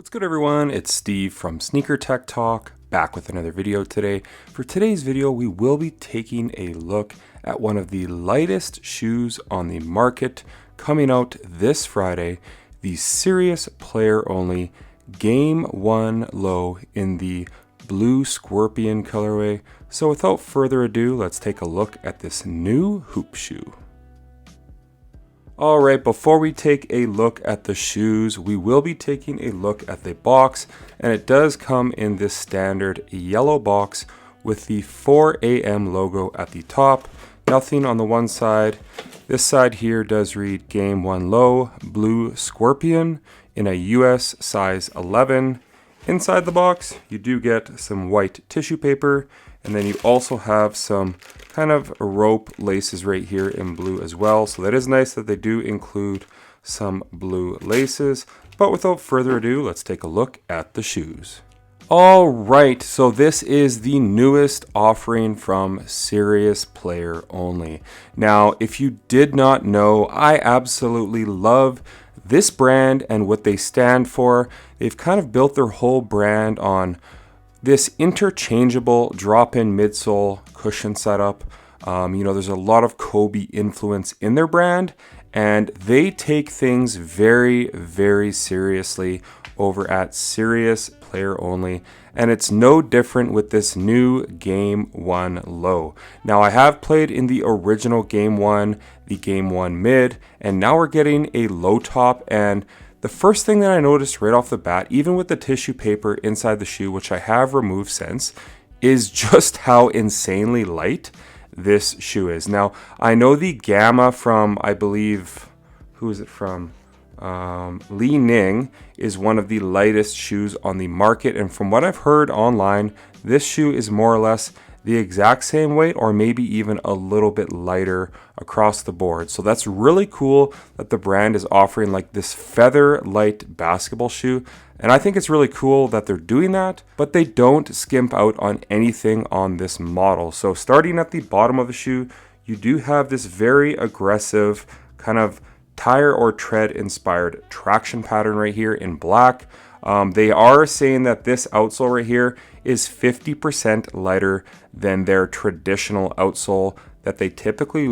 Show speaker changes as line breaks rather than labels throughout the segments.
What's good, everyone? It's Steve from Sneaker Tech Talk, back with another video today. For today's video, we will be taking a look at one of the lightest shoes on the market coming out this Friday, the Serious Player Only Game 1 Low in the Blue Scorpion colorway. So without further ado, let's take a look at this new hoop shoe. Alright, before we take a look at the shoes, we will be taking a look at the box, and it does come in this standard yellow box with the 4 AM logo at the top. Nothing on the one side. This side here does read Game 1 Low Blue Scorpion in a US size 11. Inside the box, you do get some white tissue paper, and then you also have some kind of rope laces right here in blue as well. So that is nice that they do include some blue laces. But without further ado, let's take a look at the shoes. All right, so this is the newest offering from Serious Player Only. Now, if you did not know, I absolutely love this brand and what they stand for. They've kind of built their whole brand on this interchangeable drop-in midsole cushion setup. There's a lot of Kobe influence in their brand, and they take things very, very seriously over at Serious Player Only. And it's no different with this new Game 1 Low. Now, I have played in the original Game 1, the Game 1 Mid, and now we're getting a low top. And the first thing that I noticed right off the bat, even with the tissue paper inside the shoe, which I have removed since, is just how insanely light this shoe is. Now, I know the Gamma from, I believe, who is it from? Li Ning is one of the lightest shoes on the market. And from what I've heard online, this shoe is more or less the exact same weight, or maybe even a little bit lighter across the board. So that's really cool that the brand is offering like this feather light basketball shoe. And I think it's really cool that they're doing that, but they don't skimp out on anything on this model. So starting at the bottom of the shoe, you do have this very aggressive kind of tire or tread inspired traction pattern right here in black. They are saying that this outsole right here is 50% lighter than their traditional outsole that they typically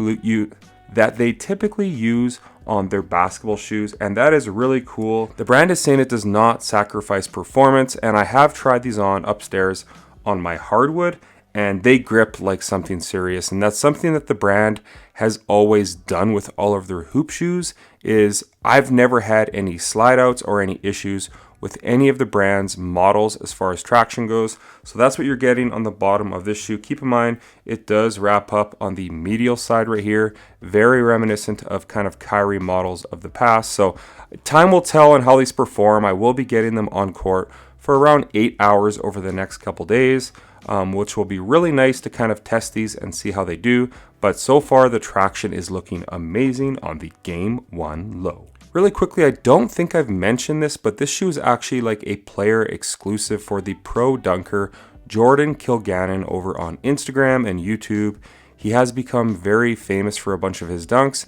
use on their basketball shoes, and that is really cool. The brand is saying it does not sacrifice performance, and I have tried these on upstairs on my hardwood, and they grip like something serious. And that's something that the brand has always done with all of their hoop shoes. Is I've never had any slide outs or any issues with any of the brand's models as far as traction goes. So that's what you're getting on the bottom of this shoe. Keep in mind, it does wrap up on the medial side right here, very reminiscent of kind of Kyrie models of the past. So time will tell on how these perform. I will be getting them on court for around 8 hours over the next couple days, which will be really nice to kind of test these and see how they do. But so far, the traction is looking amazing on the Game 1 Low. Really quickly, I don't think I've mentioned this, but this shoe is actually like a player exclusive for the pro dunker Jordan Kilgannon over on Instagram and YouTube. He has become very famous for a bunch of his dunks,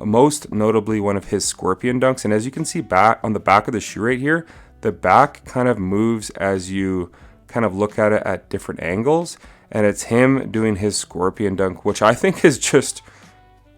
most notably one of his scorpion dunks. And as you can see back on the back of the shoe right here, the back kind of moves as you kind of look at it at different angles. And it's him doing his scorpion dunk, which I think is just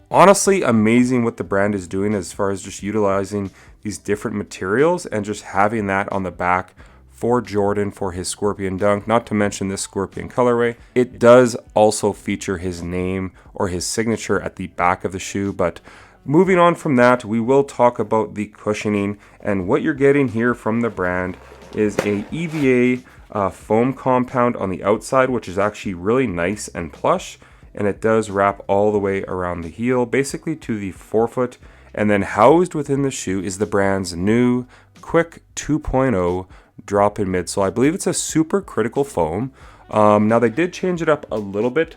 honestly amazing what the brand is doing as far as just utilizing these different materials and just having that on the back for Jordan for his scorpion dunk, not to mention this scorpion colorway. It does also feature his name or his signature at the back of the shoe. But moving on from that, we will talk about the cushioning, and what you're getting here from the brand is a EVA foam compound on the outside, which is actually really nice and plush. And it does wrap all the way around the heel, basically to the forefoot. And then housed within the shoe is the brand's new Quick 2.0 drop-in midsole. I believe it's a super critical foam. Now they did change it up a little bit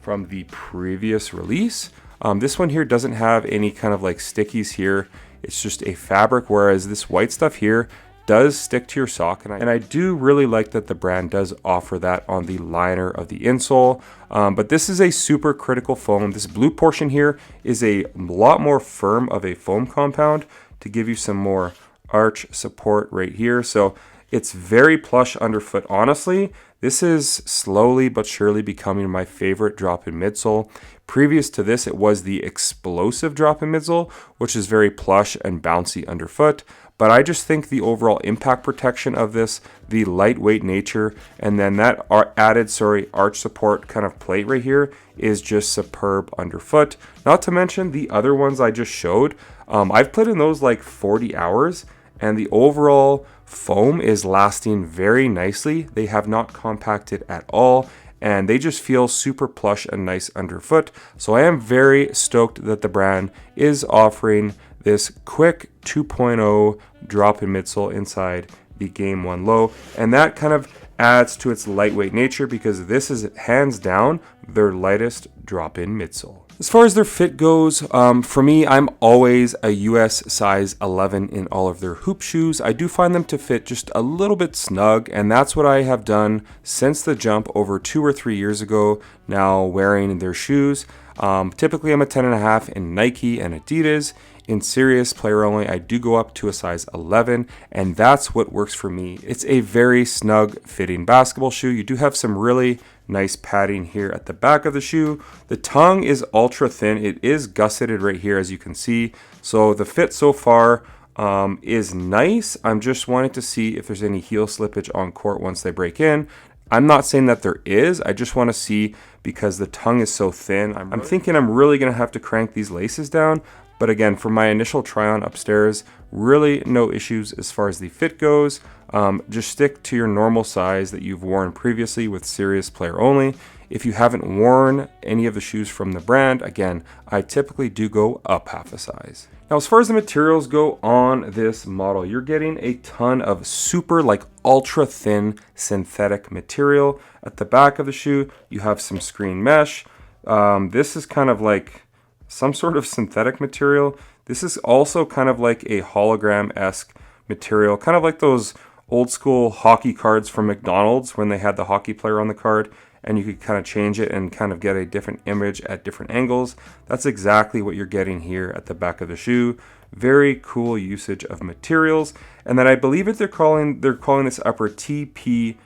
from the previous release. This one here doesn't have any kind of like stickies here. It's just a fabric, whereas this white stuff here does stick to your sock, and I do really like that the brand does offer that on the liner of the insole. But this is a super critical foam. This blue portion here is a lot more firm of a foam compound to give you some more arch support right here. So it's very plush underfoot. Honestly, this is slowly but surely becoming my favorite drop-in midsole. Previous to this, it was the explosive drop-in midsole, which is very plush and bouncy underfoot. But I just think the overall impact protection of this, the lightweight nature, and then that added, arch support kind of plate right here is just superb underfoot. Not to mention the other ones I just showed. I've played in those like 40 hours, and the overall foam is lasting very nicely. They have not compacted at all, and they just feel super plush and nice underfoot. So I am very stoked that the brand is offering this quick 2.0 drop-in midsole inside the Game 1 Low, and that kind of adds to its lightweight nature because this is hands down their lightest drop-in midsole. As far as their fit goes, for me, I'm always a US size 11 in all of their hoop shoes. I do find them to fit just a little bit snug, and that's what I have done since the jump over 2 or 3 years ago now wearing their shoes. Typically, I'm a 10.5 in Nike and Adidas. In serious player only, I do go up to a size 11, and that's what works for me. It's a very snug fitting basketball shoe. You do have some really nice padding here at the back of the shoe. The tongue is ultra thin. It is gusseted right here, as you can see. So the fit so far is nice. I'm just wanting to see if there's any heel slippage on court once they break in. I'm not saying that there is. I just want to see because the tongue is so thin. I'm thinking I'm really going to have to crank these laces down. But again, for my initial try on upstairs, really no issues as far as the fit goes. Just stick to your normal size that you've worn previously with serious player only. If you haven't worn any of the shoes from the brand, again, I typically do go up half a size. Now, as far as the materials go on this model, you're getting a ton of super ultra thin synthetic material. At the back of the shoe, you have some screen mesh. This is kind of like some sort of synthetic material. This is also kind of like a hologram-esque material, kind of like those old school hockey cards from McDonald's when they had the hockey player on the card and you could kind of change it and kind of get a different image at different angles. That's exactly what you're getting here at the back of the shoe. Very cool usage of materials. And then I believe they're calling this upper TPEE.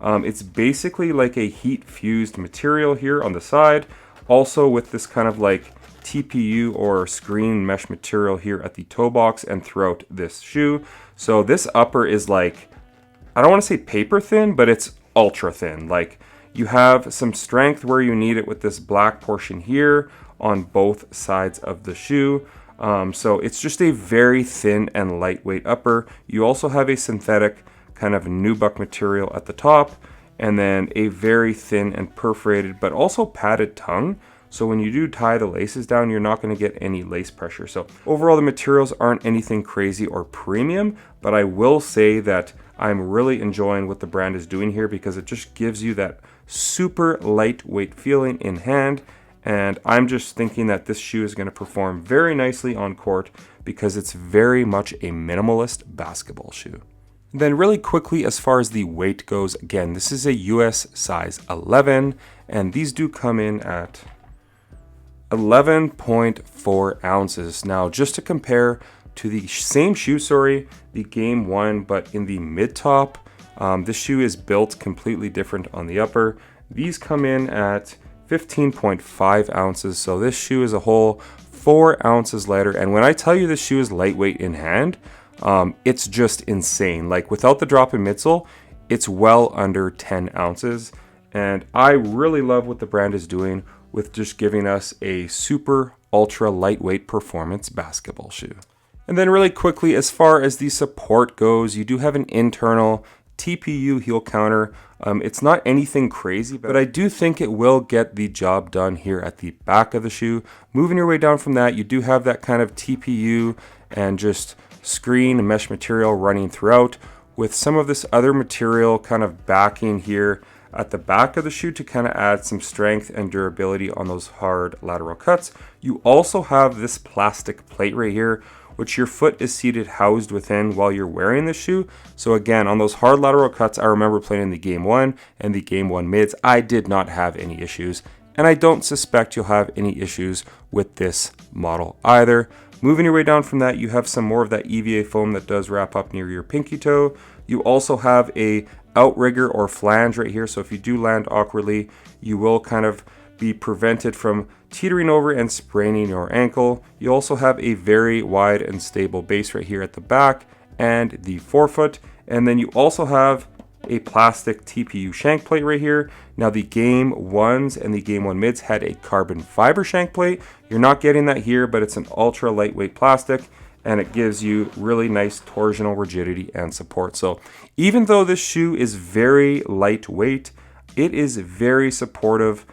It's basically like a heat fused material here on the side. Also with this kind of like TPU or screen mesh material here at the toe box and throughout this shoe. So this upper is like, I don't want to say paper thin, but it's ultra thin. Like you have some strength where you need it with this black portion here on both sides of the shoe. So it's just a very thin and lightweight upper. You also have a synthetic kind of nubuck material at the top, and then a very thin and perforated but also padded tongue. So when you do tie the laces down, you're not going to get any lace pressure. So overall, the materials aren't anything crazy or premium, but I will say that I'm really enjoying what the brand is doing here because it just gives you that super lightweight feeling in hand. And I'm just thinking that this shoe is going to perform very nicely on court because it's very much a minimalist basketball shoe. Then really quickly, as far as the weight goes, again, this is a US size 11, and these do come in at 11.4 ounces. Now, just to compare to the same shoe, the Game 1, but in the mid-top, this shoe is built completely different on the upper. These come in at 15.5 ounces, so this shoe is a whole 4 ounces lighter. And when I tell you this shoe is lightweight in hand, it's just insane. Like without the drop-in midsole, it's well under 10 ounces. And I really love what the brand is doing with just giving us a super ultra lightweight performance basketball shoe. And then really quickly, as far as the support goes, you do have an internal TPU heel counter. It's not anything crazy, but I do think it will get the job done here at the back of the shoe. Moving your way down from that, you do have that kind of TPU and just screen mesh material running throughout with some of this other material kind of backing here at the back of the shoe to kind of add some strength and durability on those hard lateral cuts. You also have this plastic plate right here, which your foot is seated housed within while you're wearing the shoe. So again, on those hard lateral cuts, I remember playing in the Game 1 and the Game 1 mids, I did not have any issues. And I don't suspect you'll have any issues with this model either. Moving your way down from that, you have some more of that EVA foam that does wrap up near your pinky toe. You also have a outrigger or flange right here, so if you do land awkwardly, you will kind of be prevented from teetering over and spraining your ankle. You also have a very wide and stable base right here at the back and the forefoot, and then you also have a plastic TPU shank plate right here. Now the Game 1s and the Game 1 mids had a carbon fiber shank plate. You're not getting that here, but it's an ultra lightweight plastic and it gives you really nice torsional rigidity and support. So even though this shoe is very lightweight, it is very supportive.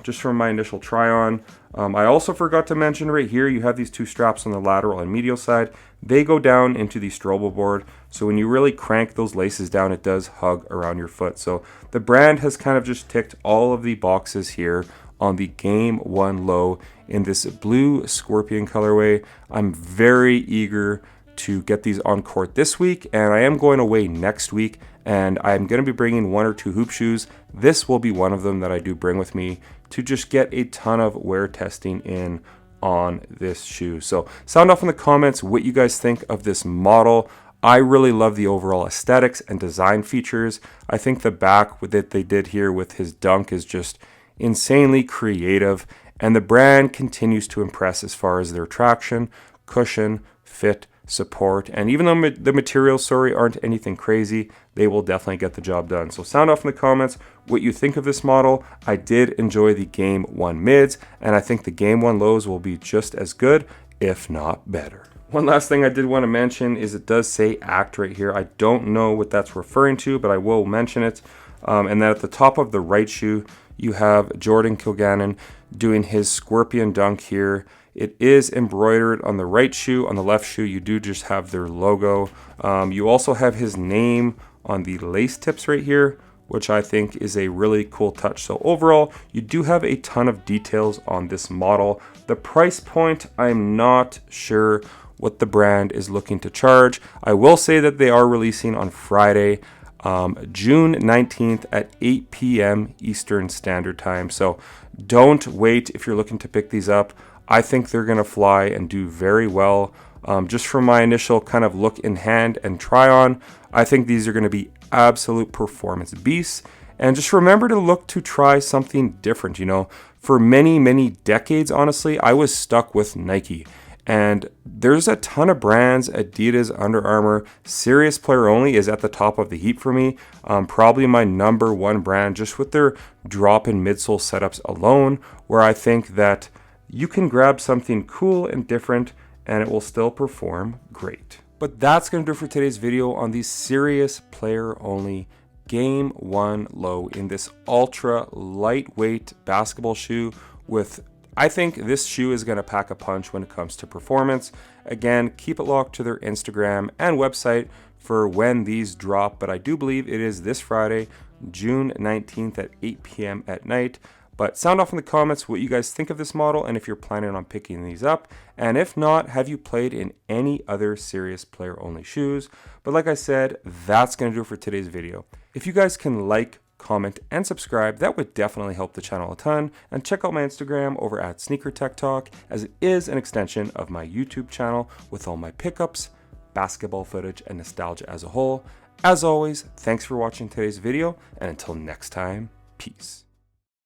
Just from my initial try on. I also forgot to mention right here, you have these two straps on the lateral and medial side. They go down into the strobo board. So when you really crank those laces down, it does hug around your foot. So the brand has kind of just ticked all of the boxes here on the Game 1 Low in this blue scorpion colorway. I'm very eager to get these on court this week, and I am going away next week, and I'm going to be bringing 1 or 2 hoop shoes. This will be one of them that I do bring with me to just get a ton of wear testing in on this shoe. So sound off in the comments what you guys think of this model. I really love the overall aesthetics and design features. I think the back that they did here with his dunk is just insanely creative, and the brand continues to impress as far as their traction, cushion, fit, support, and even though the materials, aren't anything crazy, they will definitely get the job done. So sound off in the comments what you think of this model. I did enjoy the Game 1 mids, and I think the Game 1 lows will be just as good, if not better. One last thing I did want to mention is it does say ACT right here. I don't know what that's referring to, but I will mention it. And then at the top of the right shoe, you have Jordan Kilgannon doing his scorpion dunk here. It is embroidered on the right shoe. On the left shoe, you do just have their logo. You also have his name on the lace tips right here, which I think is a really cool touch. So overall, you do have a ton of details on this model. The price point, I'm not sure what the brand is looking to charge. I will say that they are releasing on Friday, June 19th at 8 p.m. Eastern Standard Time. So don't wait if you're looking to pick these up. I think they're going to fly and do very well. Just from my initial kind of look in hand and try on, I think these are going to be absolute performance beasts. And just remember to look to try something different. You know, for many, many decades, honestly, I was stuck with Nike. And there's a ton of brands, Adidas, Under Armour. Serious Player Only is at the top of the heap for me. Probably my number one brand, just with their drop in midsole setups alone, where I think that you can grab something cool and different and it will still perform great. But that's going to do it for today's video on the Serious Player Only Game 1 Low in this ultra lightweight basketball shoe with, I think this shoe is going to pack a punch when it comes to performance. Again, keep it locked to their Instagram and website for when these drop, but I do believe it is this Friday, June 19th at 8 p.m. at night. But sound off in the comments what you guys think of this model and if you're planning on picking these up. And if not, have you played in any other Serious Player Only shoes? But like I said, that's going to do it for today's video. If you guys can like, comment, and subscribe, that would definitely help the channel a ton. And check out my Instagram over at Sneaker Tech Talk, as it is an extension of my YouTube channel with all my pickups, basketball footage, and nostalgia as a whole. As always, thanks for watching today's video, and until next time, peace.